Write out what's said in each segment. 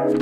So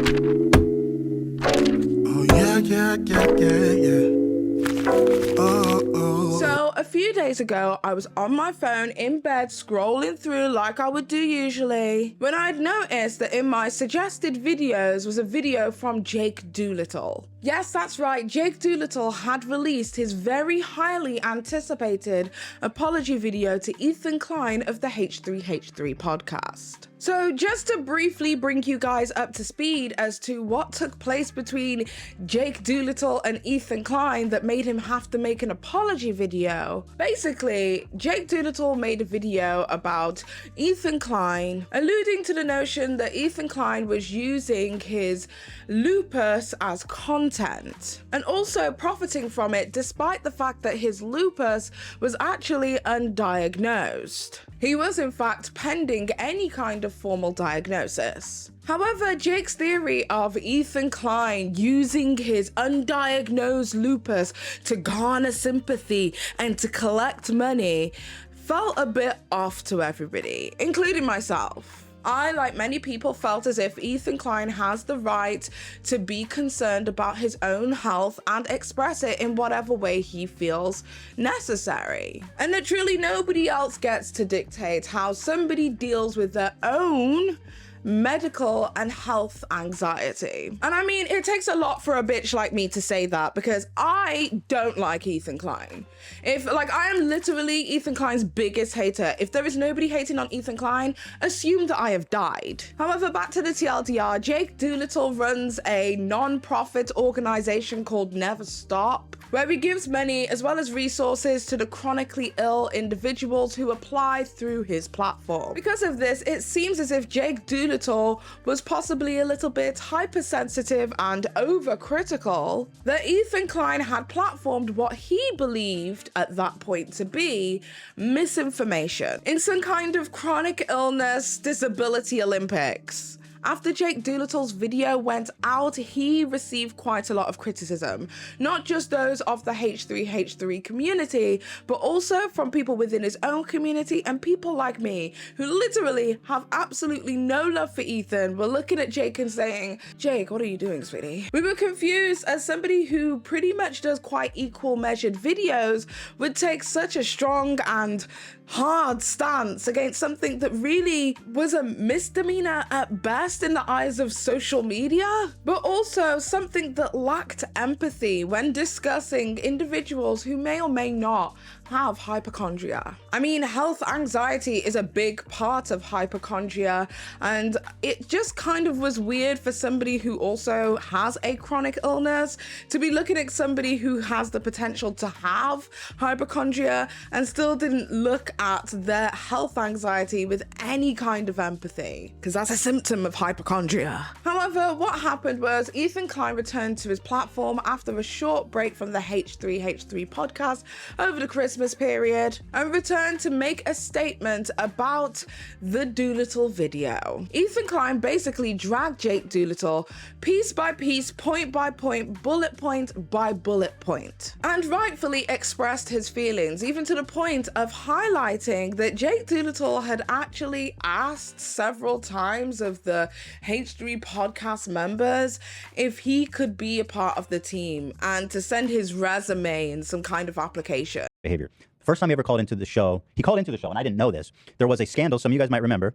a few days ago, I was on my phone in bed scrolling through like I would do usually, when I'd noticed that in my suggested videos was a video from Jake Doolittle. Yes, that's right, Jake Doolittle had released his very highly anticipated apology video to Ethan Klein of the H3H3 podcast. So just to briefly bring you guys up to speed as to what took place between Jake Doolittle and Ethan Klein that made him have to make an apology video. Basically, Jake Doolittle made a video about Ethan Klein, alluding to the notion that Ethan Klein was using his lupus as content, and also profiting from it despite the fact that his lupus was actually undiagnosed. He was in fact pending any kind of formal diagnosis. However, Jake's theory of Ethan Klein using his undiagnosed lupus to garner sympathy and to collect money felt a bit off to everybody, including myself. I, like many people, felt as if Ethan Klein has the right to be concerned about his own health and express it in whatever way he feels necessary. And that truly nobody else gets to dictate how somebody deals with their own medical and health anxiety. And I mean, it takes a lot for a bitch like me to say that, because I don't like Ethan Klein. I am literally Ethan Klein's biggest hater. If there is nobody hating on Ethan Klein, assume that I have died. However, back to the TLDR, Jake Doolittle runs a non-profit organization called Never Stop, where he gives money as well as resources to the chronically ill individuals who apply through his platform. Because of this, it seems as if Jake Doolittle was possibly a little bit hypersensitive and overcritical that Ethan Klein had platformed what he believed at that point to be misinformation in some kind of chronic illness disability Olympics. After Jake Doolittle's video went out, he received quite a lot of criticism, not just those of the H3H3 community, but also from people within his own community and people like me, who literally have absolutely no love for Ethan, were looking at Jake and saying, "Jake, what are you doing, sweetie?" We were confused as somebody who pretty much does quite equal measured videos would take such a strong and hard stance against something that really was a misdemeanor at best in the eyes of social media, but also something that lacked empathy when discussing individuals who may or may not have hypochondria. I mean, health anxiety is a big part of hypochondria, and it just kind of was weird for somebody who also has a chronic illness to be looking at somebody who has the potential to have hypochondria and still didn't look at their health anxiety with any kind of empathy, because that's a symptom of hypochondria. However, what happened was Ethan Klein returned to his platform after a short break from the H3H3 podcast over the Christmas period and returned to make a statement about the Doolittle video. Ethan Klein basically dragged Jake Doolittle piece by piece, point by point, bullet point by bullet point, and rightfully expressed his feelings, even to the point of highlighting that Jake Doolittle had actually asked several times of the H3 podcast members if he could be a part of the team and to send his resume in some kind of application. Behavior. First time he ever called into the show, he called into the show, and I didn't know this. There was a scandal, some of you guys might remember.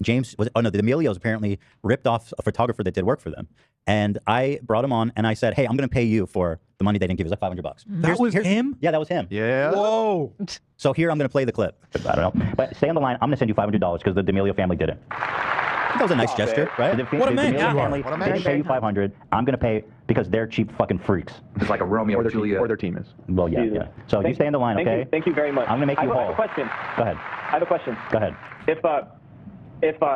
James, the Emilios apparently ripped off a photographer that did work for them. And I brought him on, and I said, "Hey, I'm going to pay you for the money they didn't give us, like $500. That was him? Yeah, that was him. Yeah. Whoa. So here, I'm going to play the clip. I don't know. But stay on the line. I'm going to send you $500 because the D'Amelio family didn't. That was a nice gesture, right? What a man. The family didn't pay you $500. I'm going to pay because they're cheap fucking freaks. It's like a Romeo and Juliet. Or their team is. Well, yeah. So you stay on the line, okay? Thank you very much. I'm going to make you whole. I have a question. Go ahead. I have a question. Go ahead.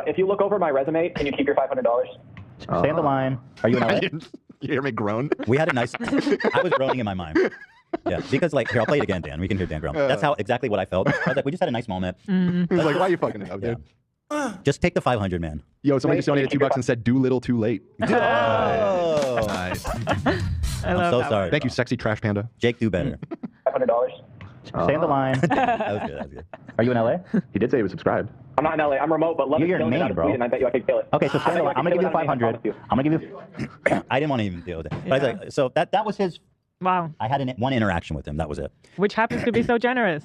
If you look over my resume, can you keep your $500? Stay on the line. Are you in LA? You hear me groan? We had a nice... I was groaning in my mind. Yeah, because like, here, I'll play it again, Dan. We can hear Dan groan. That's how exactly what I felt. I was like, we just had a nice moment. I was like, why are you fucking it up, dude? Just take the 500, man. Yo, somebody just donated $2 and said, Doolittle too late. Oh. Nice. I'm so sorry. Thank you, sexy trash panda. Jake, do better. $500. Stay on the line. That was good. That was good. Are you in LA? He did say he was subscribed. I'm not in LA. I'm remote, but love You're in Maine, bro. And I bet you I could kill it. Okay, so stay on the line. I'm gonna give you the I bet I 500. could kill it on I'm gonna give you. I didn't want to even deal with it. But I was like, so that was his. Wow. I had one interaction with him. That was it. Which happens to be so generous.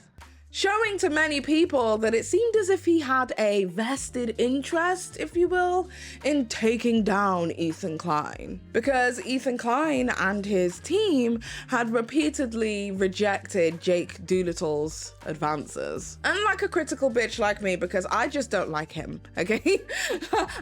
Showing to many people that it seemed as if he had a vested interest, if you will, in taking down Ethan Klein. Because Ethan Klein and his team had repeatedly rejected Jake Doolittle's advances. Unlike a critical bitch like me, because I just don't like him, okay?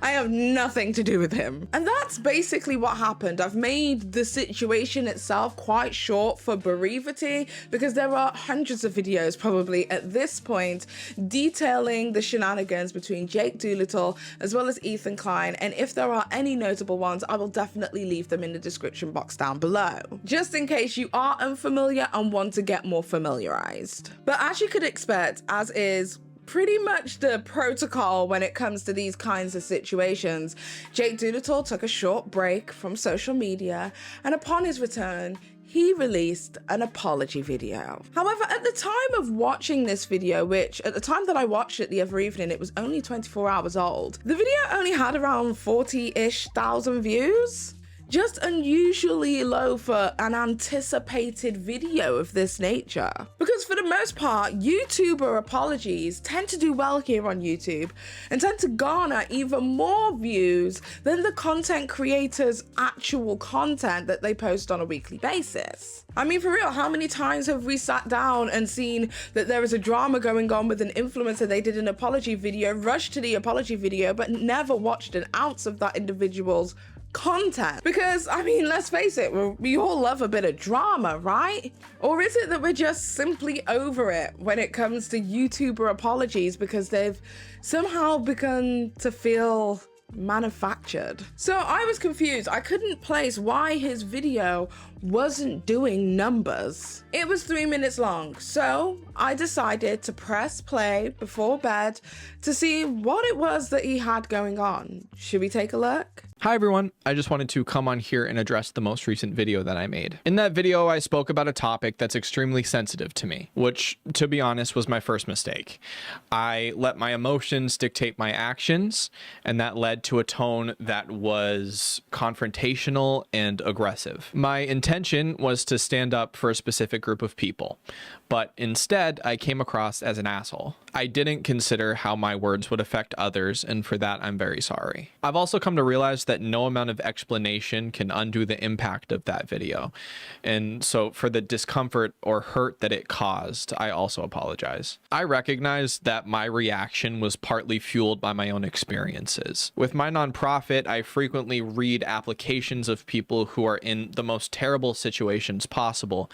I have nothing to do with him. And that's basically what happened. I've made the situation itself quite short for brevity, because there are hundreds of videos probably at this point detailing the shenanigans between Jake Doolittle as well as Ethan Klein, and if there are any notable ones, I will definitely leave them in the description box down below, just in case you are unfamiliar and want to get more familiarized. But as you could expect, as is pretty much the protocol when it comes to these kinds of situations, Jake Doolittle took a short break from social media, and upon his return, he released an apology video. However, at the time of watching this video, which at the time that I watched it the other evening, it was only 24 hours old, the video only had around 40-ish thousand views. Just unusually low for an anticipated video of this nature. Because for the most part, YouTuber apologies tend to do well here on YouTube and tend to garner even more views than the content creators' actual content that they post on a weekly basis. I mean, for real, how many times have we sat down and seen that there is a drama going on with an influencer, they did an apology video, rushed to the apology video, but never watched an ounce of that individual's content? Because, I mean, let's face it, we all love a bit of drama, right? Or is it that we're just simply over it when it comes to YouTuber apologies because they've somehow begun to feel manufactured? So I was confused. I couldn't place why his video wasn't doing numbers. It was 3 minutes long, so I decided to press play before bed to see what it was that he had going on. Should we take a look? Hi everyone, I just wanted to come on here and address the most recent video that I made. In that video, I spoke about a topic that's extremely sensitive to me, which, to be honest, was my first mistake. I let my emotions dictate my actions, and that led to a tone that was confrontational and aggressive. My intention was to stand up for a specific group of people, but instead I came across as an asshole. I didn't consider how my words would affect others, and for that I'm very sorry. I've also come to realize that no amount of explanation can undo the impact of that video, and so for the discomfort or hurt that it caused, I also apologize. I recognize that my reaction was partly fueled by my own experiences. With my nonprofit, I frequently read applications of people who are in the most terrible situations possible,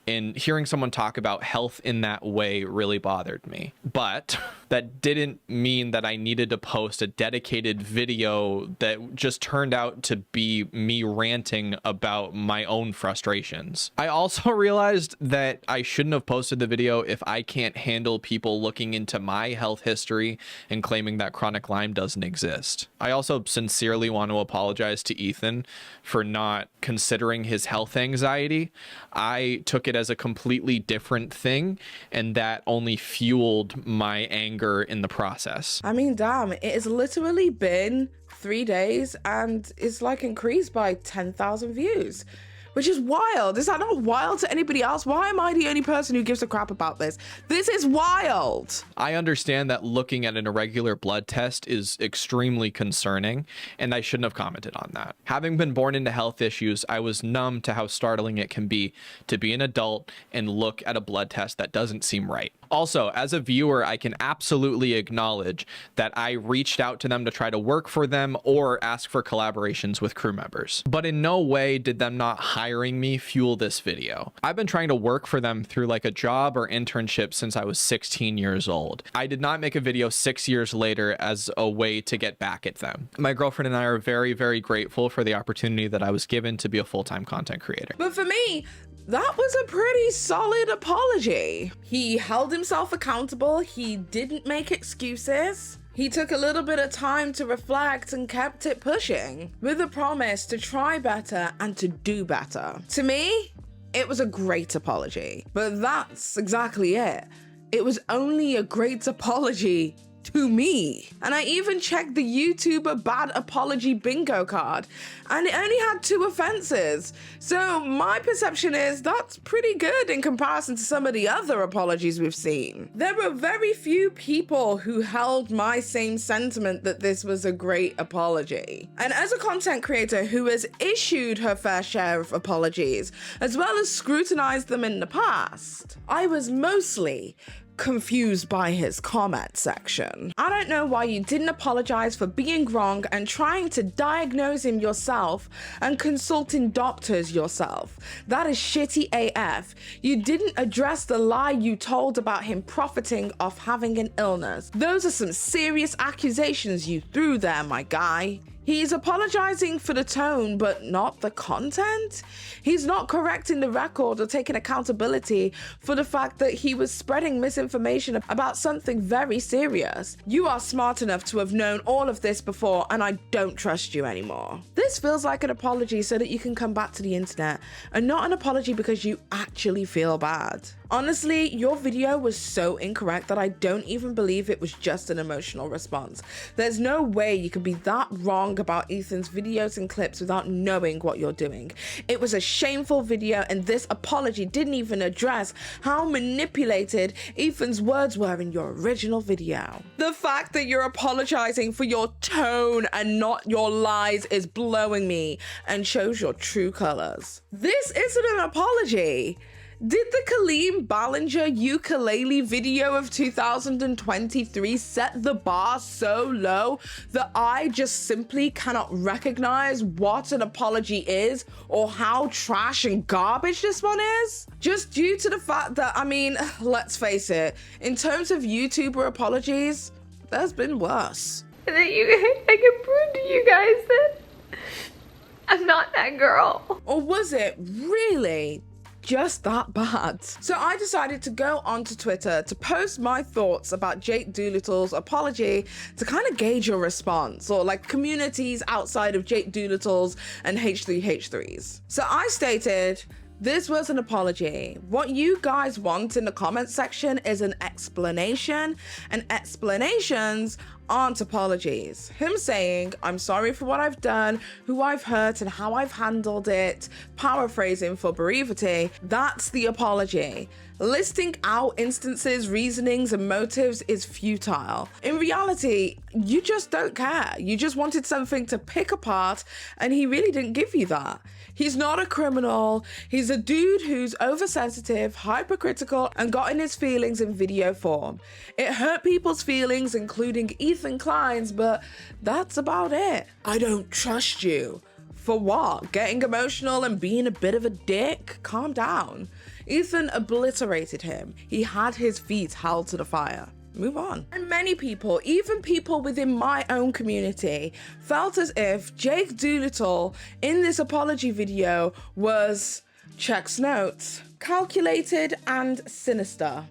and hearing someone talk about health in that way really bothered me. But that didn't mean that I needed to post a dedicated video that just turned out to be me ranting about my own frustrations. I also realized that I shouldn't have posted the video if I can't handle people looking into my health history and claiming that chronic Lyme doesn't exist. I also sincerely want to apologize to Ethan for not considering his health anxiety. I took it as a completely different thing, and that only fueled my anger in the process. I mean, damn, it has literally been 3 days and it's like increased by 10,000 views, which is wild. Is that not wild to anybody else? Why am I the only person who gives a crap about this? This is wild. I understand that looking at an irregular blood test is extremely concerning, and I shouldn't have commented on that. Having been born into health issues, I was numb to how startling it can be to be an adult and look at a blood test that doesn't seem right. Also, as a viewer, I can absolutely acknowledge that I reached out to them to try to work for them or ask for collaborations with crew members. But in no way did them not hiring me fuel this video. I've been trying to work for them through like a job or internship since I was 16 years old. I did not make a video 6 years later as a way to get back at them. My girlfriend and I are very, very grateful for the opportunity that I was given to be a full-time content creator. But for me, that was a pretty solid apology. He held himself accountable. He didn't make excuses. He took a little bit of time to reflect and kept it pushing with a promise to try better and to do better. To me, it was a great apology. But that's exactly it. It was only a great apology to me. And I even checked the YouTuber bad apology bingo card, and it only had 2 offenses. So my perception is that's pretty good in comparison to some of the other apologies we've seen. There were very few people who held my same sentiment that this was a great apology. And as a content creator who has issued her fair share of apologies, as well as scrutinized them in the past, I was mostly confused by his comment section. I don't know why you didn't apologize for being wrong and trying to diagnose him yourself and consulting doctors yourself. That is shitty AF. You didn't address the lie you told about him profiting off having an illness. Those are some serious accusations you threw there, my guy. He's apologizing for the tone, but not the content. He's not correcting the record or taking accountability for the fact that he was spreading misinformation about something very serious. You are smart enough to have known all of this before, and I don't trust you anymore. This feels like an apology so that you can come back to the internet, and not an apology because you actually feel bad. Honestly, your video was so incorrect that I don't even believe it was just an emotional response. There's no way you could be that wrong about Ethan's videos and clips without knowing what you're doing. It was a shameful video, and this apology didn't even address how manipulated Ethan's words were in your original video. The fact that you're apologizing for your tone and not your lies is blowing me and shows your true colors. This isn't an apology. Did the Kaleem Ballinger ukulele video of 2023 set the bar so low that I just simply cannot recognize what an apology is or how trash and garbage this one is? Just due to the fact that, I mean, let's face it, in terms of YouTuber apologies, there's been worse. I can prove to you guys that I'm not that girl. Or was it really just that bad? So I decided to go onto Twitter to post my thoughts about Jake Doolittle's apology to kind of gauge your response, or like communities outside of Jake Doolittle's and H3H3's. So I stated, this was an apology. What you guys want in the comment section is an explanation, and explanations aren't apologies. Him saying, I'm sorry for what I've done, who I've hurt, and how I've handled it, paraphrasing for brevity, that's the apology. Listing out instances, reasonings, and motives is futile. In reality, you just don't care. You just wanted something to pick apart, and he really didn't give you that. He's not a criminal. He's a dude who's oversensitive, hypercritical, and got in his feelings in video form. It hurt people's feelings, including Ethan Klein's, but that's about it. I don't trust you. For what? Getting emotional and being a bit of a dick? Calm down. Ethan obliterated him. He had his feet held to the fire. Move on. And many people, even people within my own community, felt as if Jake Doolittle in this apology video was, checks notes, calculated and sinister.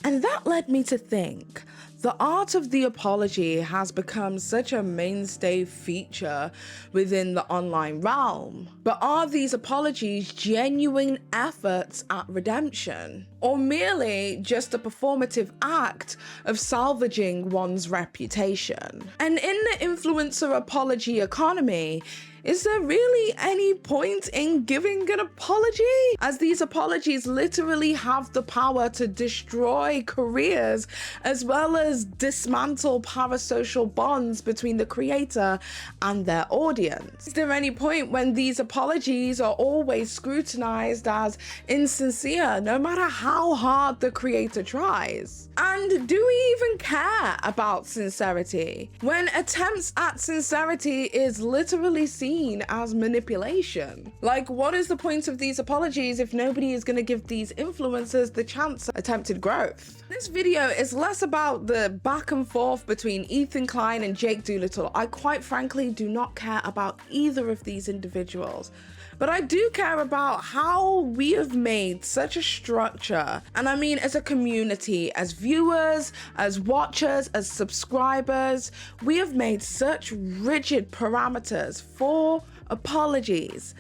And that led me to think, the art of the apology has become such a mainstay feature within the online realm. But are these apologies genuine efforts at redemption? Or merely just a performative act of salvaging one's reputation? And in the influencer apology economy, is there really any point in giving an apology? As these apologies literally have the power to destroy careers as well as dismantle parasocial bonds between the creator and their audience. Is there any point when these apologies are always scrutinized as insincere, no matter how hard the creator tries? And do we even care about sincerity when attempts at sincerity is literally seen as manipulation? Like, what is the point of these apologies if nobody is going to give these influencers the chance at attempted growth? This video is less about the back and forth between Ethan Klein and Jake Doolittle. I quite frankly do not care about either of these individuals. But I do care about how we have made such a structure, and I mean as a community, as viewers, as watchers, as subscribers, we have made such rigid parameters for apologies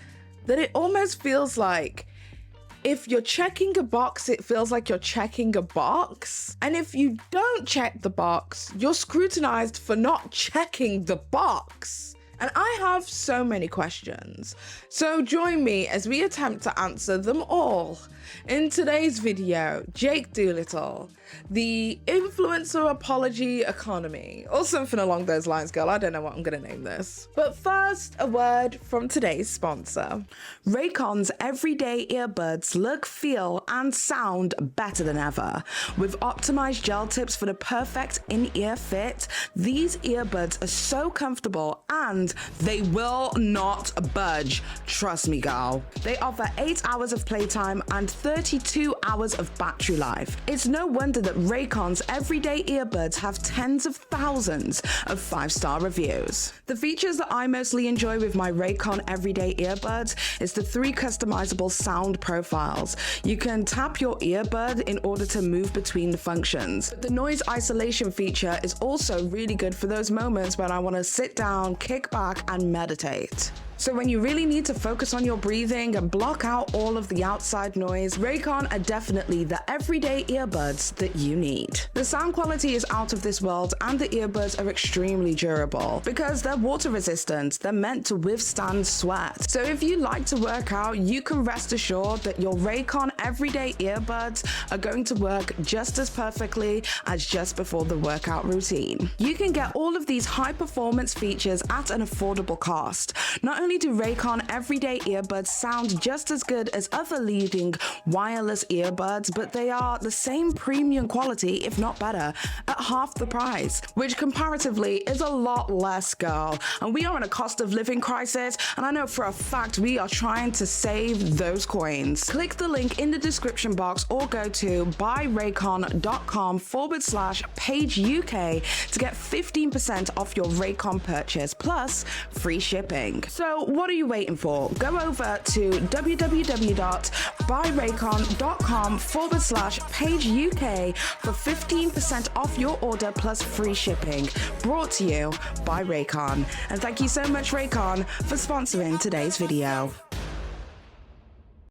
that it almost feels like If you're checking a box, it feels like you're checking a box. And if you don't check the box, you're scrutinized for not checking the box. And I have so many questions. So join me as we attempt to answer them all. In today's video, Jake Doolittle, the influencer apology economy, or something along those lines, girl. I don't know what I'm gonna name this. But first, a word from today's sponsor. Raycon's everyday earbuds look, feel, and sound better than ever. With optimized gel tips for the perfect in-ear fit, these earbuds are so comfortable and they will not budge. Trust me, girl. They offer 8 hours of playtime and 32 hours of battery life. It's no wonder that Raycon's everyday earbuds have tens of thousands of 5-star reviews. The features that I mostly enjoy with my Raycon everyday earbuds is the 3 customizable sound profiles. You can tap your earbud in order to move between the functions. The noise isolation feature is also really good for those moments when I want to sit down, kick back, and meditate. So when you really need to focus on your breathing and block out all of the outside noise, Raycon are definitely the everyday earbuds that you need. The sound quality is out of this world and the earbuds are extremely durable because they're water resistant. They're meant to withstand sweat. So if you like to work out, you can rest assured that your Raycon everyday earbuds are going to work just as perfectly as just before the workout routine. You can get all of these high performance features at an affordable cost. Not only do Raycon everyday earbuds sound just as good as other leading wireless earbuds, but they are the same premium quality, if not better, at half the price, which comparatively is a lot less, girl. And we are in a cost of living crisis, and I know for a fact we are trying to save those coins. Click the link in the description box or go to buyraycon.com/PaigeUK to get 15% off your Raycon purchase plus free shipping. So what are you waiting for? Go over to www.buyraycon.com/PaigeUK for 15% off your order plus free shipping. Brought to you by Raycon. And thank you so much, Raycon, for sponsoring today's video.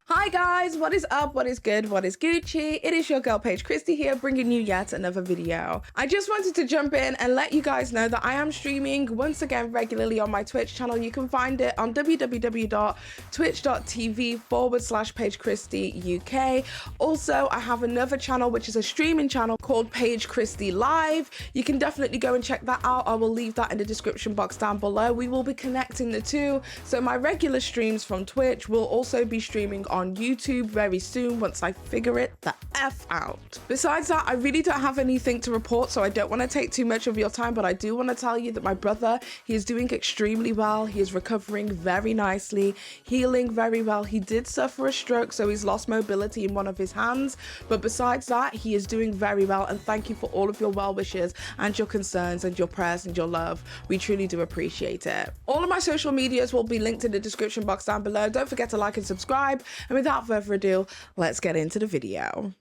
Hi guys, what is up? What is good? What is Gucci? It is your girl Paige Christie here, bringing you yet another video. I just wanted to jump in and let you guys know that I am streaming once again regularly on my Twitch channel. You can find it on www.twitch.tv/PaigeChristieUK. Also, I have another channel which is a streaming channel called Paige Christie Live. You can definitely go and check that out. I will leave that in the description box down below. We will be connecting the two. So my regular streams from Twitch will also be streaming on YouTube very soon once I figure it the F out. Besides that, I really don't have anything to report, so I don't want to take too much of your time, but I do want to tell you that my brother, he is doing extremely well. He is recovering very nicely, healing very well. He did suffer a stroke, so he's lost mobility in one of his hands, but besides that, he is doing very well, and thank you for all of your well wishes and your concerns and your prayers and your love. We truly do appreciate it. All of my social medias will be linked in the description box down below. Don't forget to like and subscribe. And without further ado, let's get into the video.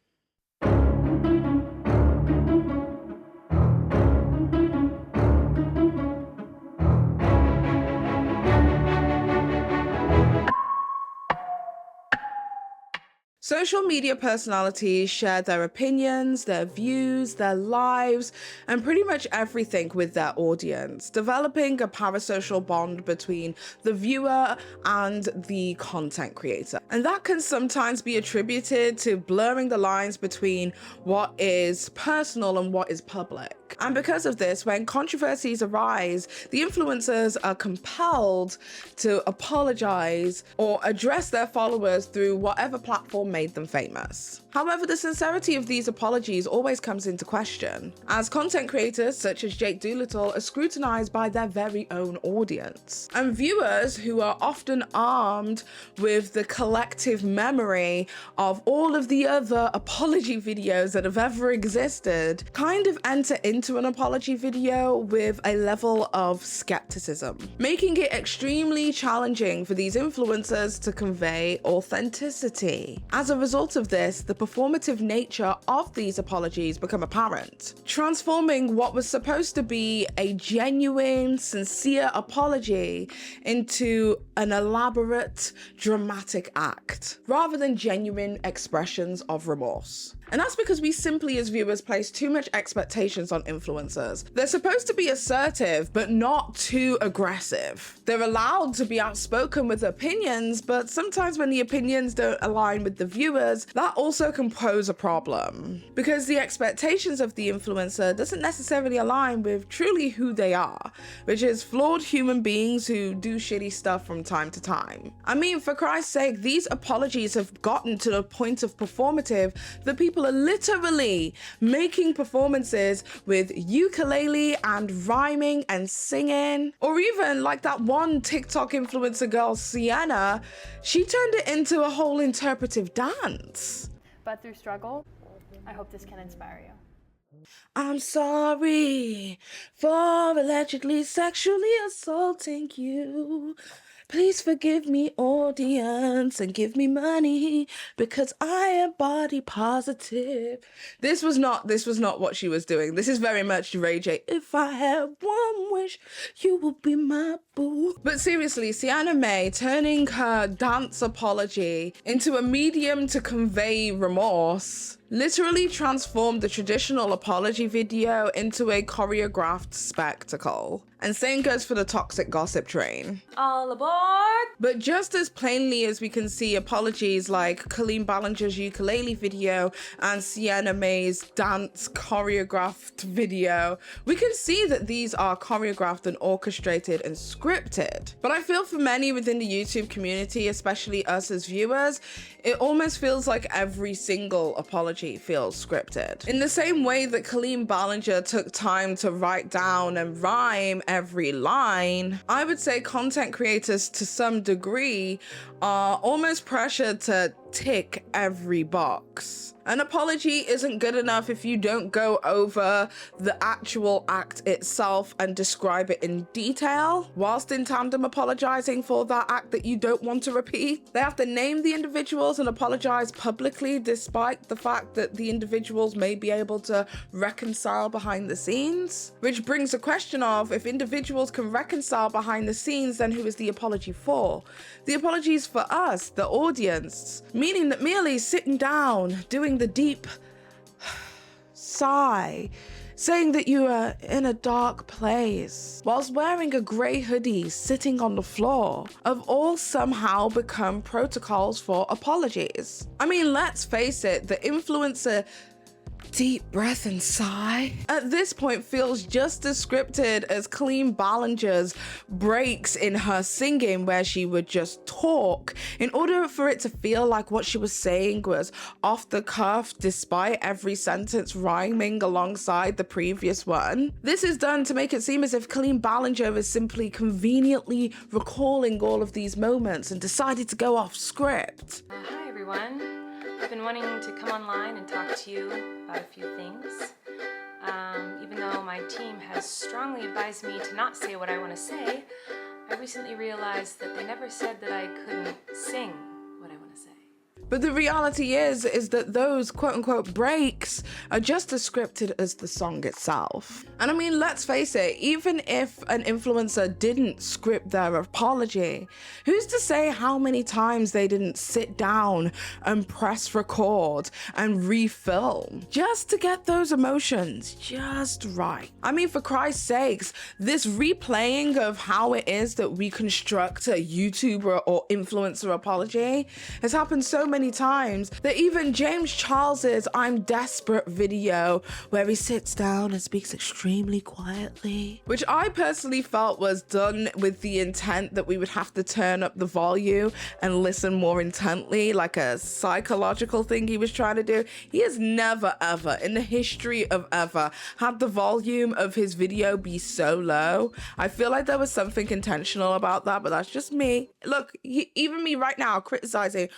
Social media personalities share their opinions, their views, their lives, and pretty much everything with their audience, developing a parasocial bond between the viewer and the content creator. And that can sometimes be attributed to blurring the lines between what is personal and what is public. And because of this, when controversies arise, the influencers are compelled to apologize or address their followers through whatever platform made them famous. However, the sincerity of these apologies always comes into question, as content creators such as Jake Doolittle are scrutinized by their very own audience. And viewers who are often armed with the collective memory of all of the other apology videos that have ever existed kind of enter into an apology video with a level of skepticism, making it extremely challenging for these influencers to convey authenticity. As a result of this, the performative nature of these apologies become apparent, transforming what was supposed to be a genuine, sincere apology into an elaborate, dramatic act, rather than genuine expressions of remorse. And that's because we simply as viewers place too much expectations on influencers. They're supposed to be assertive, but not too aggressive. They're allowed to be outspoken with opinions, but sometimes when the opinions don't align with the viewers, that also can pose a problem. Because the expectations of the influencer doesn't necessarily align with truly who they are, which is flawed human beings who do shitty stuff from time to time. I mean, for Christ's sake, these apologies have gotten to the point of performative that people are literally making performances with ukulele and rhyming and singing. Or even like that one TikTok influencer girl, Sienna, she turned it into a whole interpretive dance. But through struggle, I hope this can inspire you. I'm sorry for allegedly sexually assaulting you. Please forgive me, audience, and give me money because I am body positive. This was not what she was doing. This is very much Ray J. If I had one wish, you would be my boo. But seriously, Sienna May turning her dance apology into a medium to convey remorse literally transformed the traditional apology video into a choreographed spectacle. And same goes for the toxic gossip train. All aboard! But just as plainly as we can see apologies like Colleen Ballinger's ukulele video and Sienna May's dance choreographed video, we can see that these are choreographed and orchestrated and scripted. But I feel for many within the YouTube community, especially us as viewers, it almost feels like every single apology feels scripted. In the same way that Colleen Ballinger took time to write down and rhyme every line, I would say content creators to some degree are almost pressured to tick every box. An apology isn't good enough if you don't go over the actual act itself and describe it in detail, whilst in tandem apologizing for that act that you don't want to repeat. They have to name the individuals and apologize publicly, despite the fact that the individuals may be able to reconcile behind the scenes. Which brings the question of, if individuals can reconcile behind the scenes, then who is the apology for? The apology is for us, the audience, meaning that merely sitting down, doing the deep sigh, saying that you are in a dark place, whilst wearing a grey hoodie sitting on the floor, have all somehow become protocols for apologies. I mean, let's face it, the influencer deep breath and sigh at this point feels just as scripted as Colleen Ballinger's breaks in her singing, where she would just talk in order for it to feel like what she was saying was off the cuff, despite every sentence rhyming alongside the previous one. This is done to make it seem as if Colleen Ballinger is simply conveniently recalling all of these moments and decided to go off script. Hi everyone. I've been wanting to come online and talk to you about a few things. Even though my team has strongly advised me to not say what I want to say, I recently realized that they never said that I couldn't sing what I want to say. But the reality is that those quote-unquote breaks are just as scripted as the song itself. And I mean, let's face it, even if an influencer didn't script their apology, who's to say how many times they didn't sit down and press record and refilm just to get those emotions just right? I mean, for Christ's sakes, this replaying of how it is that we construct a YouTuber or influencer apology has happened so many times that even James Charles's I'm Desperate video, where he sits down and speaks extremely quietly, which I personally felt was done with the intent that we would have to turn up the volume and listen more intently, like a psychological thing he was trying to do. He has never ever in the history of ever had the volume of his video be so low. I feel like there was something intentional about that, but that's just me. Look, even me right now criticizing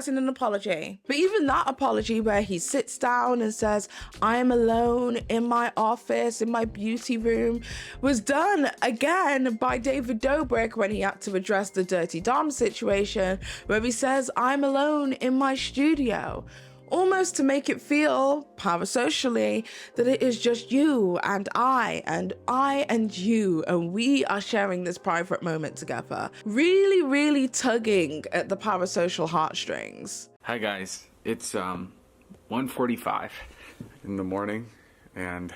an apology. But even that apology where he sits down and says, I am alone in my office, in my beauty room, was done again by David Dobrik when he had to address the Dirty Dom situation, where he says, I'm alone in my studio. almost to make it feel parasocially that it is just you and I and you, and we are sharing this private moment together. Really, really tugging at the parasocial heartstrings. Hi guys, it's 1:45 in the morning and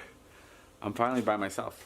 I'm finally by myself.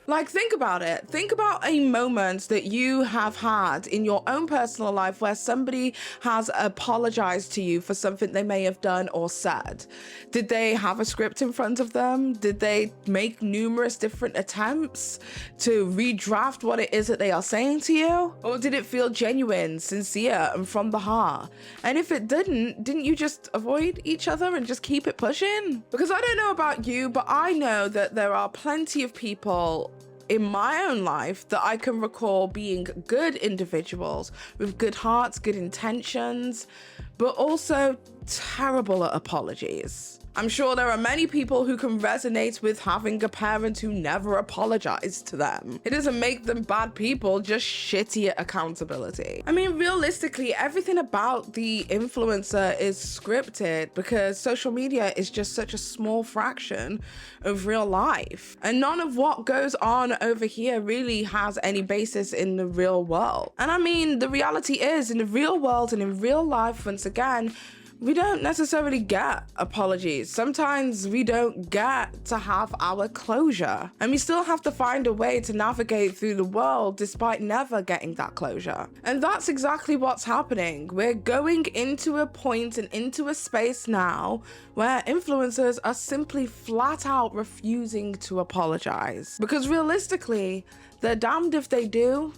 Like, think about it. Think about a moment that you have had in your own personal life where somebody has apologized to you for something they may have done or said. Did they have a script in front of them? Did they make numerous different attempts to redraft what it is that they are saying to you? Or did it feel genuine, sincere, and from the heart? And if it didn't you just avoid each other and just keep it pushing? Because I don't know about you, but I know that there are plenty of people in my own life that I can recall being good individuals with good hearts, good intentions, but also terrible at apologies. I'm sure there are many people who can resonate with having a parent who never apologized to them. It doesn't make them bad people, just shitty at accountability. I mean, realistically, everything about the influencer is scripted because social media is just such a small fraction of real life. And none of what goes on over here really has any basis in the real world. And I mean, the reality is, in the real world and in real life, once again, we don't necessarily get apologies. Sometimes we don't get to have our closure, and we still have to find a way to navigate through the world despite never getting that closure. And that's exactly what's happening. We're going into a point and into a space now where influencers are simply flat out refusing to apologize. Because realistically, they're damned if they do,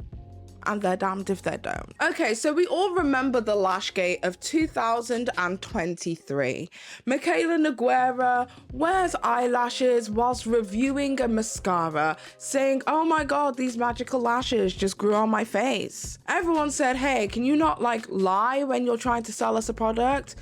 and they're damned if they don't. Okay, so we all remember the Lashgate of 2023. Michaela Nogueira wears eyelashes whilst reviewing a mascara, saying, "Oh my god, these magical lashes just grew on my face." Everyone said, "Hey, can you not like lie when you're trying to sell us a product?"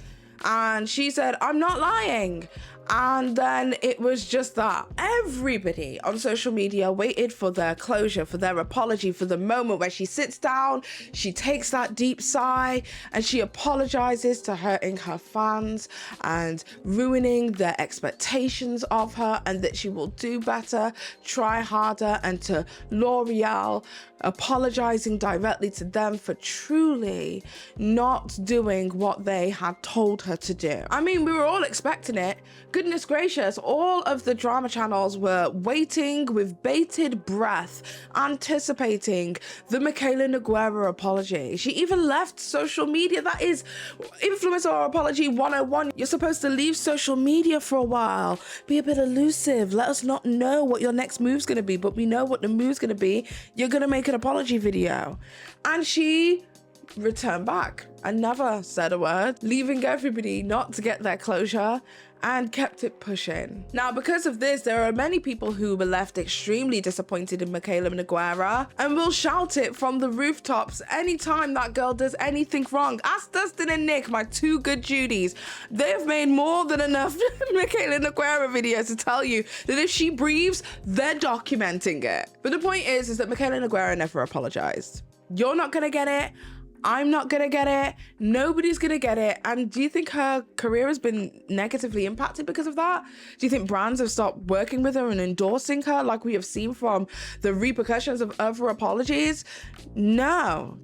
And she said, "I'm not lying." And then it was just that. Everybody on social media waited for their closure, for their apology, for the moment where she sits down, she takes that deep sigh, and she apologizes to hurting her fans and ruining their expectations of her, and that she will do better, try harder, and to L'Oreal, apologizing directly to them for truly not doing what they had told her to do. I mean, we were all expecting it. Goodness gracious, all of the drama channels were waiting with bated breath, anticipating the Michaela Nogueira apology. She even left social media. That is influencer apology 101. You're supposed to leave social media for a while. Be a bit elusive. Let us not know what your next move's gonna be, but we know what the move's gonna be. You're gonna make an apology video. And she returned back and never said a word, leaving everybody not to get their closure, and kept it pushing. Now, because of this, there are many people who were left extremely disappointed in Michaela Nogueira and will shout it from the rooftops anytime that girl does anything wrong. Ask Dustin and Nick, my two good Judies. They've made more than enough Michaela Nogueira videos to tell you that if she breathes, they're documenting it. But the point is that Michaela Nogueira never apologized. You're not gonna get it. I'm not gonna get it. Nobody's gonna get it. And do you think her career has been negatively impacted because of that? Do you think brands have stopped working with her and endorsing her like we have seen from the repercussions of other apologies? No.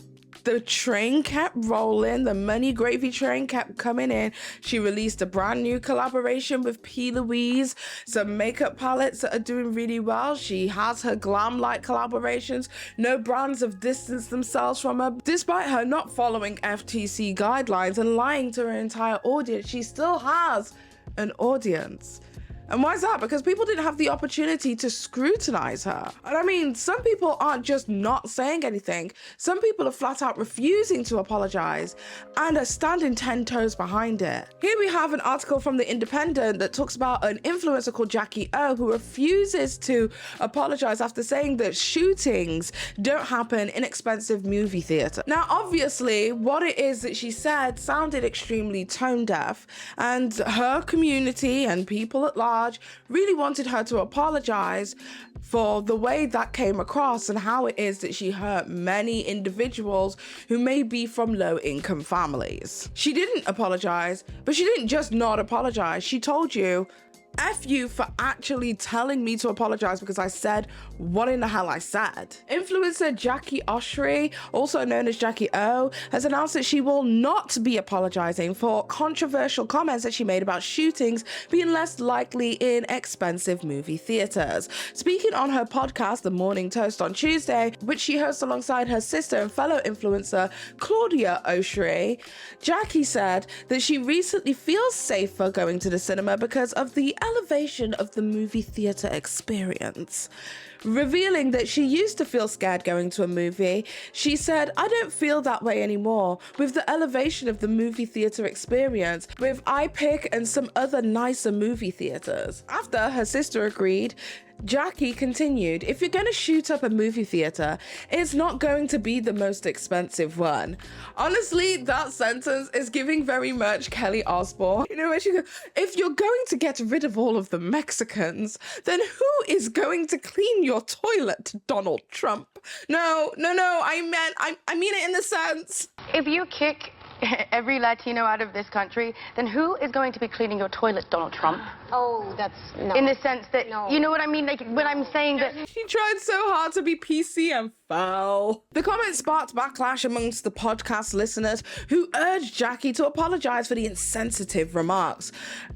The train kept rolling, the money gravy train kept coming in. She released a brand new collaboration with P. Louise, some makeup palettes that are doing really well. She has her glam light collaborations. No brands have distanced themselves from her. Despite her not following FTC guidelines and lying to her entire audience, she still has an audience. And why is that? Because people didn't have the opportunity to scrutinize her. And I mean, some people aren't just not saying anything. Some people are flat out refusing to apologize and are standing 10 toes behind it. Here we have an article from The Independent that talks about an influencer called Jackie O who refuses to apologize after saying that shootings don't happen in expensive movie theater. Now, obviously, what it is that she said sounded extremely tone deaf, and her community and people at large charge really wanted her to apologize for the way that came across and how it is that she hurt many individuals who may be from low-income families. She didn't apologize, but she didn't just not apologize. She told you, F you for actually telling me to apologize because I said what in the hell I said. Influencer Jackie Oshry, also known as Jackie O, has announced that she will not be apologizing for controversial comments that she made about shootings being less likely in expensive movie theaters. Speaking on her podcast, The Morning Toast, on Tuesday, which she hosts alongside her sister and fellow influencer Claudia Oshry, Jackie said that she recently feels safer going to the cinema because of the elevation of the movie theater experience. Revealing that she used to feel scared going to a movie, she said, I don't feel that way anymore with the elevation of the movie theater experience with iPic and some other nicer movie theaters. After her sister agreed, Jackie continued, if you're going to shoot up a movie theater, it's not going to be the most expensive one. Honestly, that sentence is giving very much Kelly Osbourne. You know, when she goes, if you're going to get rid of all of the Mexicans, then who is going to clean your toilet, Donald Trump? No, I mean it in the sense. If you kick every Latino out of this country, then who is going to be cleaning your toilet, Donald Trump? Oh, that's no. In the sense that, No. you know what I mean? Like, when I'm saying that... She tried so hard to be PC and fell. The comment sparked backlash amongst the podcast listeners who urged Jackie to apologize for the insensitive remarks,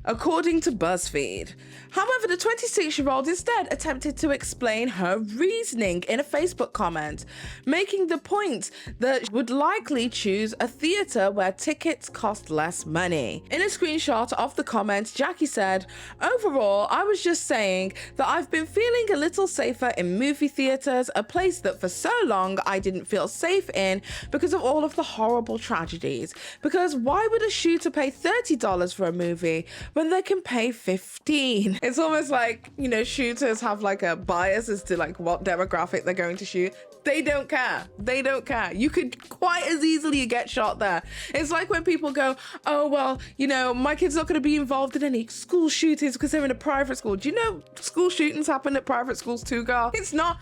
according to BuzzFeed. However, the 26-year-old instead attempted to explain her reasoning in a Facebook comment, making the point that she would likely choose a theater where tickets cost less money. In a screenshot of the comment, Jackie said, overall, I was just saying that I've been feeling a little safer in movie theaters, a place that for so long I didn't feel safe in because of all of the horrible tragedies. Because why would a shooter pay $30 for a movie when they can pay $15? It's almost like, you know, shooters have like a bias as to like what demographic they're going to shoot. They don't care. They don't care. You could quite as easily get shot there. It's like when people go, oh, well, you know, my kid's not going to be involved in any school shootings because they're in a private school. Do you know school shootings happen at private schools too, girl? It's not.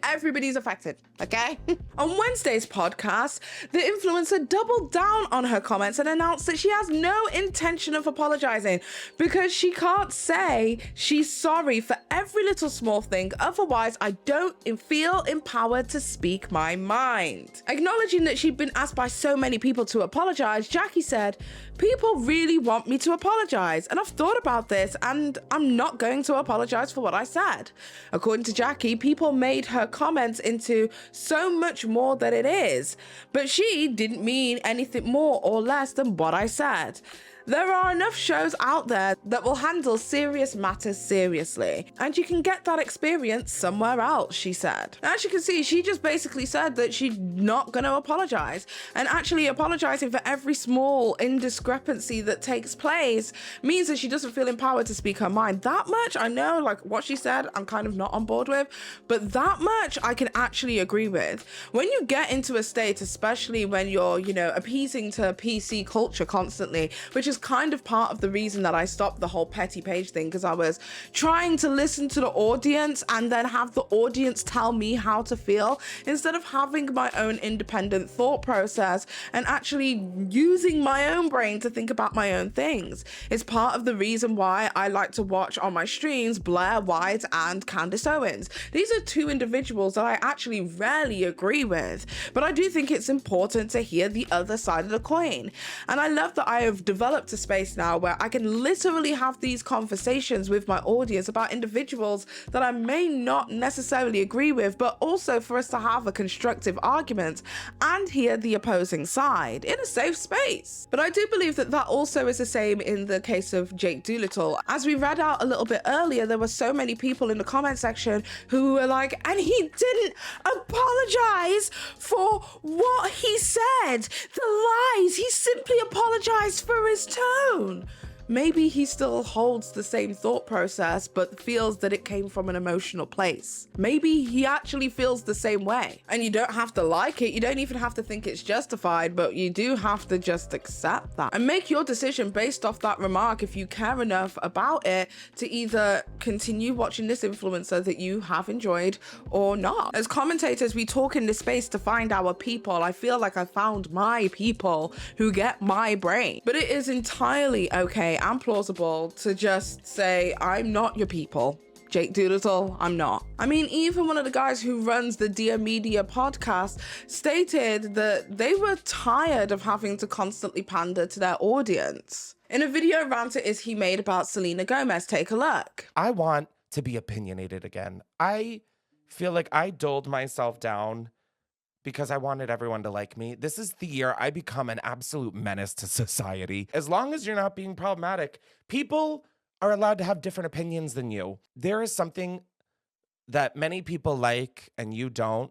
Everybody's affected, okay? On Wednesday's podcast, the influencer doubled down on her comments and announced that she has no intention of apologizing because she can't say she's sorry for every little small thing. Otherwise, I don't feel empowered to speak my mind. Acknowledging that she'd been asked by so many people to apologize, Jackie said, people really want me to apologize, and I've thought about this, and I'm not going to apologize for what I said. According to Jackie, people made her comments into so much more than it is, but she didn't mean anything more or less than what I said. There are enough shows out there that will handle serious matters seriously, and you can get that experience somewhere else, she said. As you can see, she just basically said that she's not going to apologize, and actually apologizing for every small indiscrepancy that takes place means that she doesn't feel empowered to speak her mind. That much I know, like what she said, I'm kind of not on board with, but that much I can actually agree with. When you get into a state, especially when you're, you know, appeasing to PC culture constantly, which is kind of part of the reason that I stopped the whole petty Paige thing, because I was trying to listen to the audience and then have the audience tell me how to feel instead of having my own independent thought process and actually using my own brain to think about my own things. It's part of the reason why I like to watch on my streams Blair White and Candace Owens. These are two individuals that I actually rarely agree with, but I do think it's important to hear the other side of the coin. And I love that I have developed a space now where I can literally have these conversations with my audience about individuals that I may not necessarily agree with, but also for us to have a constructive argument and hear the opposing side in a safe space. But I do believe that that also is the same in the case of Jake Doolittle. As we read out a little bit earlier, there were so many people in the comment section who were like, and he didn't apologize for what he said, the lies, he simply apologized for his tone. maybe he still holds the same thought process, but feels that it came from an emotional place. Maybe he actually feels the same way. And you don't have to like it. You don't even have to think it's justified, but you do have to just accept that and make your decision based off that remark if you care enough about it to either continue watching this influencer that you have enjoyed or not. As commentators, we talk in this space to find our people. I feel like I found my people who get my brain. But it is entirely okay and plausible to just say, I'm not your people. Jake Doolittle, I'm not. I mean, even one of the guys who runs the Dear Media podcast stated that they were tired of having to constantly pander to their audience. In a video rant it is he made about Selena Gomez, take a look. I want to be opinionated again. I feel like I doled myself down because I wanted everyone to like me. This is the year I become an absolute menace to society. As long as you're not being problematic, people are allowed to have different opinions than you. There is something that many people like and you don't,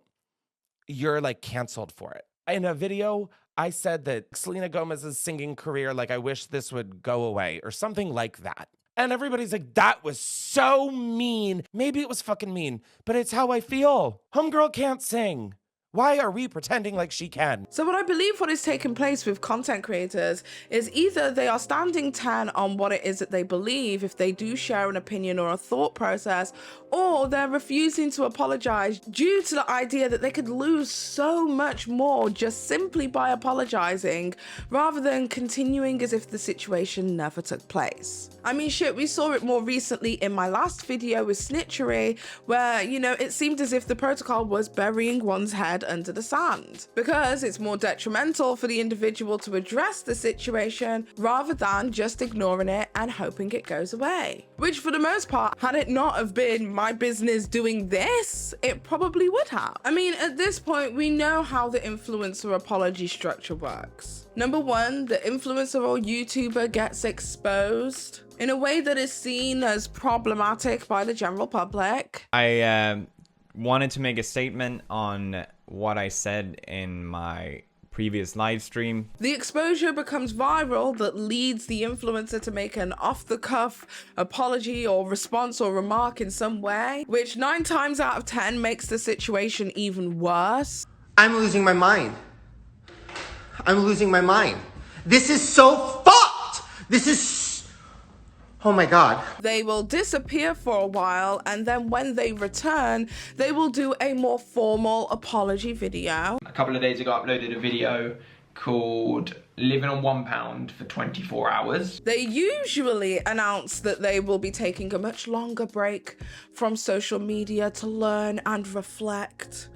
you're like canceled for it. In a video, I said that Selena Gomez's singing career, like I wish this would go away or something like that. And everybody's like, that was so mean. Maybe it was fucking mean, but it's how I feel. Homegirl can't sing. Why are we pretending like she can? So what I believe what is taking place with content creators is either they are standing 10 on what it is that they believe if they do share an opinion or a thought process, or they're refusing to apologize due to the idea that they could lose so much more just simply by apologizing rather than continuing as if the situation never took place. I mean, shit, we saw it more recently in my last video with snitchery where, you know, it seemed as if the protocol was burying one's head under the sand because it's more detrimental for the individual to address the situation rather than just ignoring it and hoping it goes away. Which for the most part, had it not have been my business doing this, it probably would have. I mean, at this point, we know how the influencer apology structure works. Number one, the influencer or YouTuber gets exposed in a way that is seen as problematic by the general public. I wanted to make a statement on what I said in my previous live stream. The exposure becomes viral that leads the influencer to make an off-the-cuff apology or response or remark in some way, which 9 times out of 10 makes the situation even worse. I'm losing my mind. I'm losing my mind. This is so fucked! This is... Oh my God. They will disappear for a while, and then when they return, they will do a more formal apology video. A couple of days ago, I uploaded a video called Living on £1 for 24 hours. They usually announce that they will be taking a much longer break from social media to learn and reflect.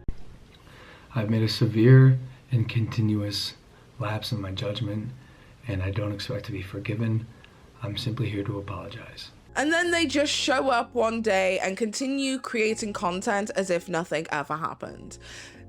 I've made a severe and continuous lapse in my judgment, and I don't expect to be forgiven. I'm simply here to apologize. And then they just show up one day and continue creating content as if nothing ever happened.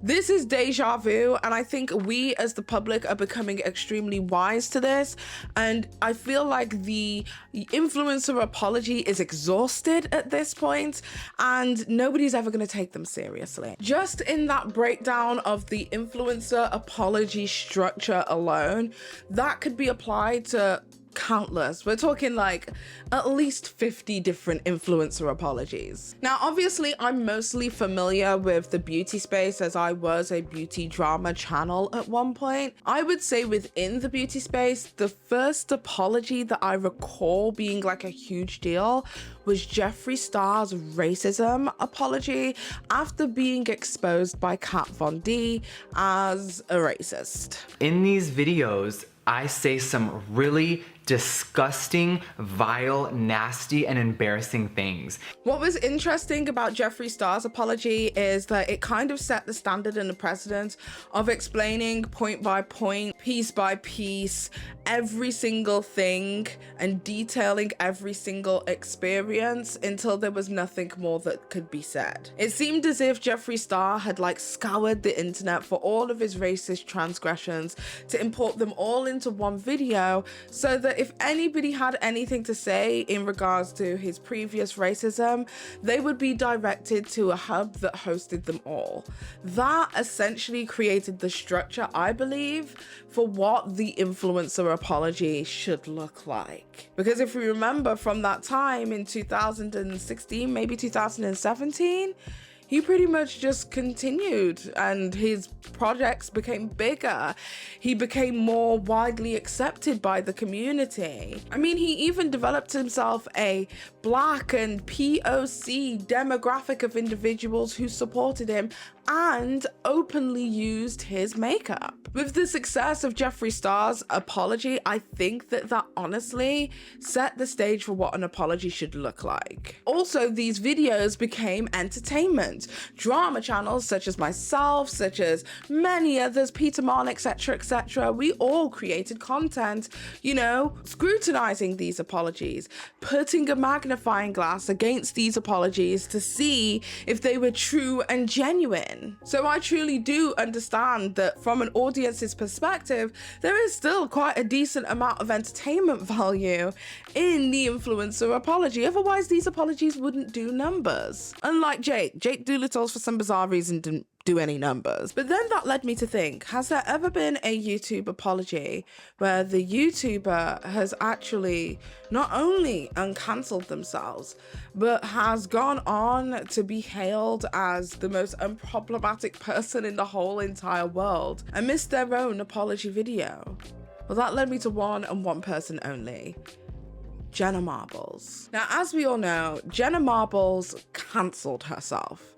This is deja vu, and I think we as the public are becoming extremely wise to this, and I feel like the influencer apology is exhausted at this point and nobody's ever going to take them seriously. Just in that breakdown of the influencer apology structure alone, that could be applied to countless. We're talking like at least 50 different influencer apologies. Now, obviously, I'm mostly familiar with the beauty space as I was a beauty drama channel at one point. I would say within the beauty space, the first apology that I recall being like a huge deal was Jeffree Star's racism apology after being exposed by Kat Von D as a racist. In these videos, I say some really disgusting, vile, nasty, and embarrassing things. What was interesting about Jeffree Star's apology is that it kind of set the standard and the precedent of explaining point by point, piece by piece, every single thing and detailing every single experience until there was nothing more that could be said. It seemed as if Jeffree Star had like scoured the internet for all of his racist transgressions to import them all into one video so that if anybody had anything to say in regards to his previous racism, they would be directed to a hub that hosted them all. That essentially created the structure, I believe, for what the influencer apology should look like. Because if we remember from that time in 2016, maybe 2017, he pretty much just continued and his projects became bigger. He became more widely accepted by the community. I mean, he even developed himself a Black and POC demographic of individuals who supported him and openly used his makeup. With the success of Jeffree Star's apology, I think that honestly set the stage for what an apology should look like. Also, these videos became entertainment. Drama channels such as myself, such as many others, Peter Mon, etc., we all created content, you know, scrutinizing these apologies, putting a magnifying glass against these apologies to see if they were true and genuine. So I truly do understand that from an audience's perspective, there is still quite a decent amount of entertainment value in the influencer apology. Otherwise, these apologies wouldn't do numbers. Unlike Jake Doolittle, for some bizarre reason, didn't do any numbers. But then that led me to think, has there ever been a YouTube apology where the YouTuber has actually not only uncancelled themselves, but has gone on to be hailed as the most unproblematic person in the whole entire world and missed their own apology video? Well, that led me to one and one person only. Jenna Marbles. Now, as we all know, Jenna Marbles cancelled herself.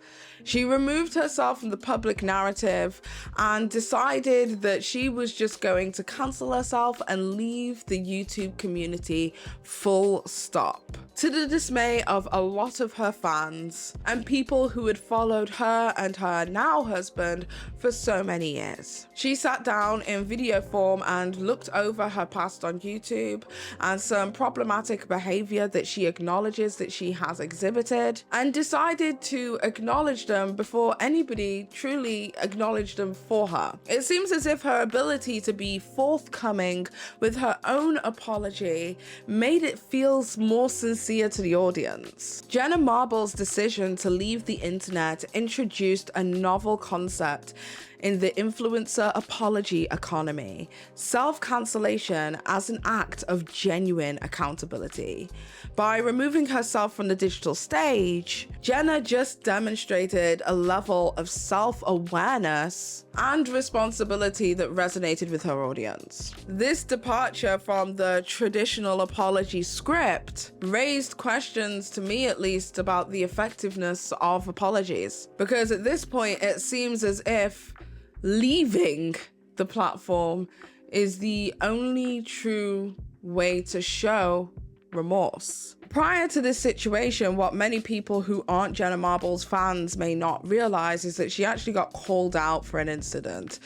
She removed herself from the public narrative and decided that she was just going to cancel herself and leave the YouTube community full stop. To the dismay of a lot of her fans and people who had followed her and her now husband for so many years. She sat down in video form and looked over her past on YouTube and some problematic behavior that she acknowledges that she has exhibited, and decided to acknowledge them before anybody truly acknowledged them for her. It seems as if her ability to be forthcoming with her own apology made it feel more sincere to the audience. Jenna Marbles' decision to leave the internet introduced a novel concept in the influencer apology economy: self-cancellation as an act of genuine accountability. By removing herself from the digital stage, Jenna just demonstrated a level of self-awareness and responsibility that resonated with her audience. This departure from the traditional apology script raised questions, to me at least, about the effectiveness of apologies. Because at this point, it seems as if leaving the platform is the only true way to show remorse. Prior to this situation, what many people who aren't Jenna Marbles fans may not realize is that she actually got called out for an incident.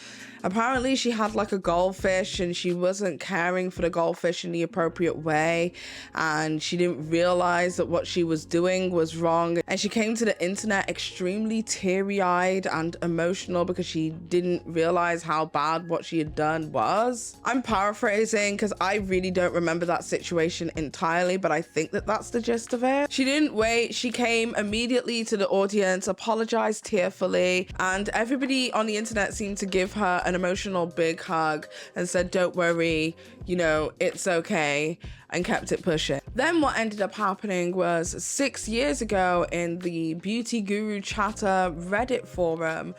Apparently she had like a goldfish and she wasn't caring for the goldfish in the appropriate way, and she didn't realize that what she was doing was wrong, and she came to the internet extremely teary-eyed and emotional because she didn't realize how bad what she had done was. I'm paraphrasing because I really don't remember that situation entirely, but I think that that's the gist of it. She didn't wait, she came immediately to the audience, apologized tearfully, and everybody on the internet seemed to give her an emotional big hug and said, "Don't worry, you know, it's okay," and kept it pushing. Then what ended up happening was 6 years ago in the Beauty Guru Chatter Reddit forum,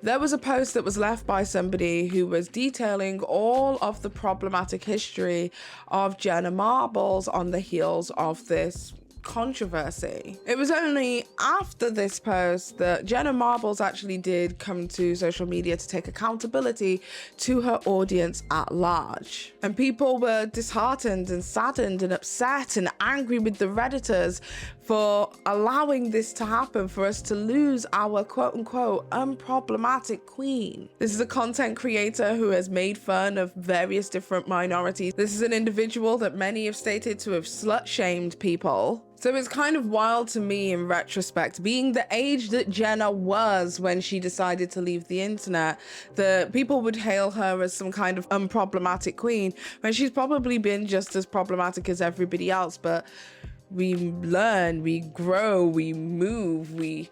there was a post that was left by somebody who was detailing all of the problematic history of Jenna Marbles on the heels of this controversy. It was only after this post that Jenna Marbles actually did come to social media to take accountability to her audience at large. And people were disheartened and saddened and upset and angry with the Redditors for allowing this to happen, for us to lose our quote-unquote unproblematic queen. This is a content creator who has made fun of various different minorities. This is an individual that many have stated to have slut-shamed people. So it's kind of wild to me in retrospect, being the age that Jenna was when she decided to leave the internet, that people would hail her as some kind of unproblematic queen, when she's probably been just as problematic as everybody else. But we learn, we grow, we move, we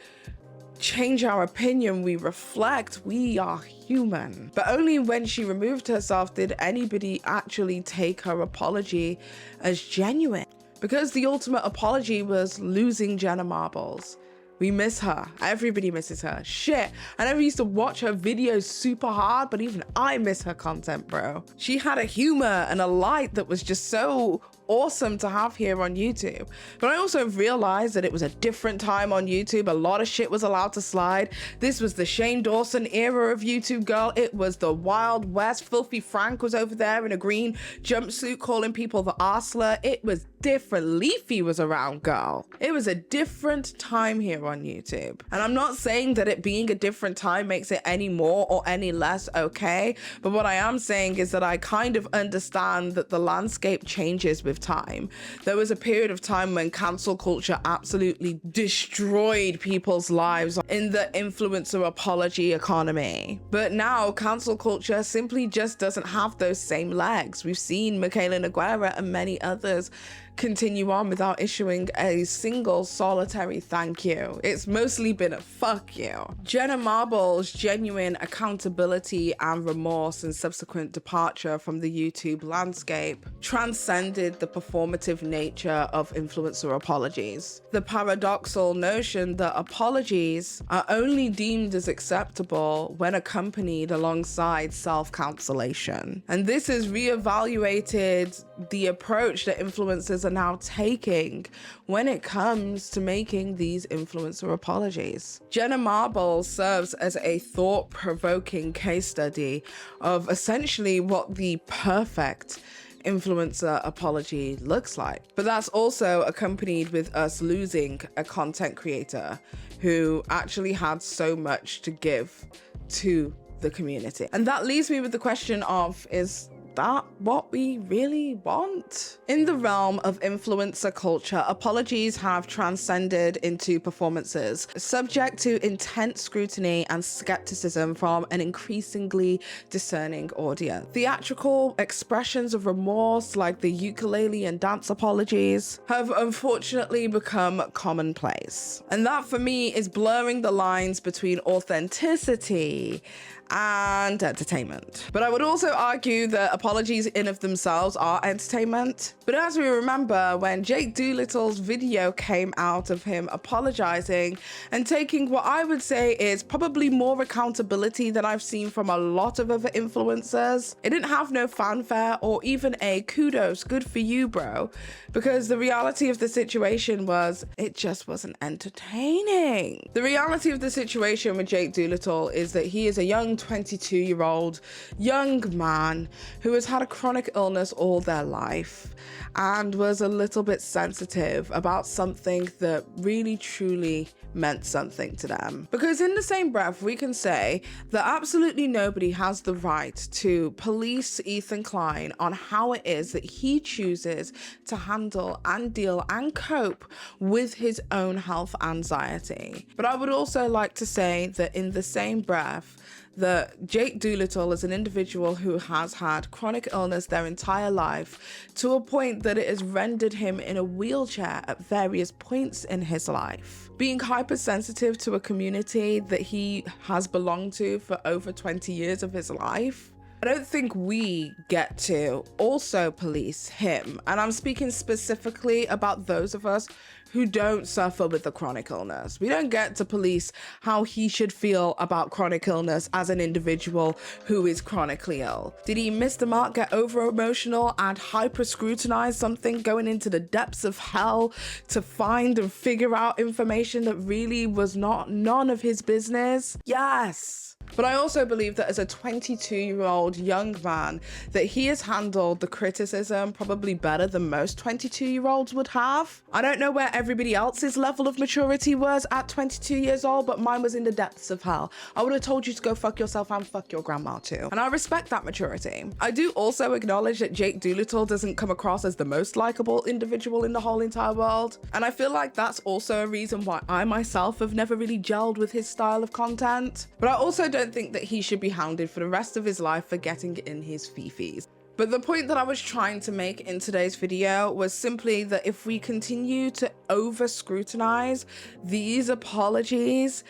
change our opinion, we reflect, we are human. But only when she removed herself did anybody actually take her apology as genuine. Because the ultimate apology was losing Jenna Marbles. We miss her. Everybody misses her. Shit. I never used to watch her videos super hard, but even I miss her content, bro. She had a humor and a light that was just so awesome to have here on YouTube. But I also realized that it was a different time on YouTube. A lot of shit was allowed to slide. This was the Shane Dawson era of YouTube, girl. It was the Wild West. Filthy Frank was over there in a green jumpsuit calling people the arsler. It was different. Leafy was around, girl. It was a different time here on YouTube. And I'm not saying that it being a different time makes it any more or any less okay, but what I am saying is that I kind of understand that the landscape changes with time. There was a period of time when cancel culture absolutely destroyed people's lives in the influencer apology economy. But now cancel culture simply just doesn't have those same legs. We've seen Michaela Nogueira and many others continue on without issuing a single solitary thank you. It's mostly been a fuck you. Jenna Marbles' genuine accountability and remorse and subsequent departure from the YouTube landscape transcended the performative nature of influencer apologies. The paradoxical notion that apologies are only deemed as acceptable when accompanied alongside self-cancellation. And this has reevaluated the approach that influencers are now taking when it comes to making these influencer apologies. Jenna Marbles serves as a thought-provoking case study of essentially what the perfect influencer apology looks like. But that's also accompanied with us losing a content creator who actually had so much to give to the community. And that leaves me with the question of, is that what we really want? In the realm of influencer culture, apologies have transcended into performances, subject to intense scrutiny and skepticism from an increasingly discerning audience. Theatrical expressions of remorse, like the ukulele and dance apologies, have unfortunately become commonplace. And that for me is blurring the lines between authenticity and entertainment. But I would also argue that apologies in of themselves are entertainment. But as we remember, when Jake Doolittle's video came out of him apologizing and taking what I would say is probably more accountability than I've seen from a lot of other influencers, it didn't have no fanfare or even a kudos, good for you, bro. Because the reality of the situation was, it just wasn't entertaining. The reality of the situation with Jake Doolittle is that he is a young 22-year-old young man who has had a chronic illness all their life and was a little bit sensitive about something that really truly meant something to them. Because in the same breath, we can say that absolutely nobody has the right to police Ethan Klein on how it is that he chooses to handle and deal and cope with his own health anxiety. But I would also like to say that in the same breath, that Jake Doolittle is an individual who has had chronic illness their entire life to a point that it has rendered him in a wheelchair at various points in his life. Being hypersensitive to a community that he has belonged to for over 20 years of his life, I don't think we get to also police him. And I'm speaking specifically about those of us who don't suffer with the chronic illness. We don't get to police how he should feel about chronic illness as an individual who is chronically ill. Did he miss the mark, get over emotional and hyper scrutinize something, going into the depths of hell to find and figure out information that really was none of his business? Yes. But I also believe that as a 22-year-old young man, that he has handled the criticism probably better than most 22-year-olds would have. I don't know where everybody else's level of maturity was at 22 years old, but mine was in the depths of hell. I would have told you to go fuck yourself and fuck your grandma too. And I respect that maturity. I do also acknowledge that Jake Doolittle doesn't come across as the most likable individual in the whole entire world. And I feel like that's also a reason why I myself have never really gelled with his style of content. But I also don't think that he should be hounded for the rest of his life for getting in his fifis. But the point that I was trying to make in today's video was simply that if we continue to over scrutinize these apologies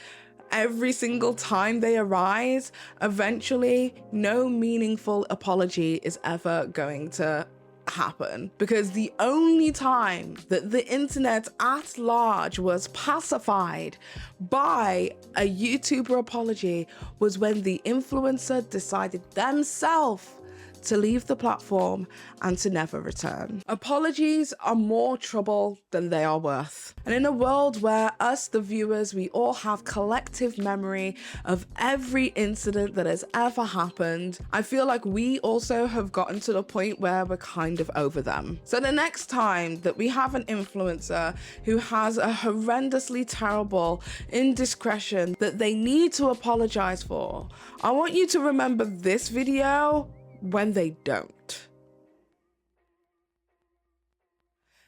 every single time they arise, eventually no meaningful apology is ever going to happen, because the only time that the internet at large was pacified by a YouTuber apology was when the influencer decided themselves to leave the platform and to never return. Apologies are more trouble than they are worth. And in a world where us, the viewers, we all have collective memory of every incident that has ever happened, I feel like we also have gotten to the point where we're kind of over them. So the next time that we have an influencer who has a horrendously terrible indiscretion that they need to apologize for, I want you to remember this video when they don't.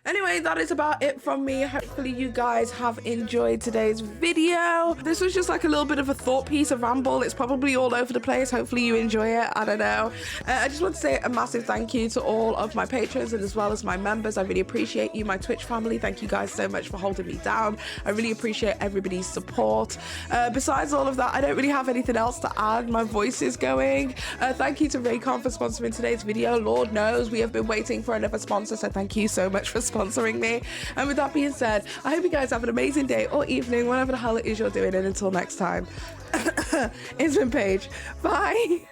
Anyway, that is about it from me. Hopefully you guys have enjoyed today's video. This was just like a little bit of a thought piece, a ramble. It's probably all over the place. Hopefully you enjoy it. I don't know. I just want to say a massive thank you to all of my patrons and as well as my members. I really appreciate you, my Twitch family. Thank you guys so much for holding me down. I really appreciate everybody's support. Besides all of that, I don't really have anything else to add. My voice is going. Thank you to Raycon for sponsoring today's video. Lord knows we have been waiting for another sponsor, so thank you so much for sponsoring me. And with that being said, I hope you guys have an amazing day or evening, whatever the hell it is you're doing, and until next time, it's been Paige. Bye.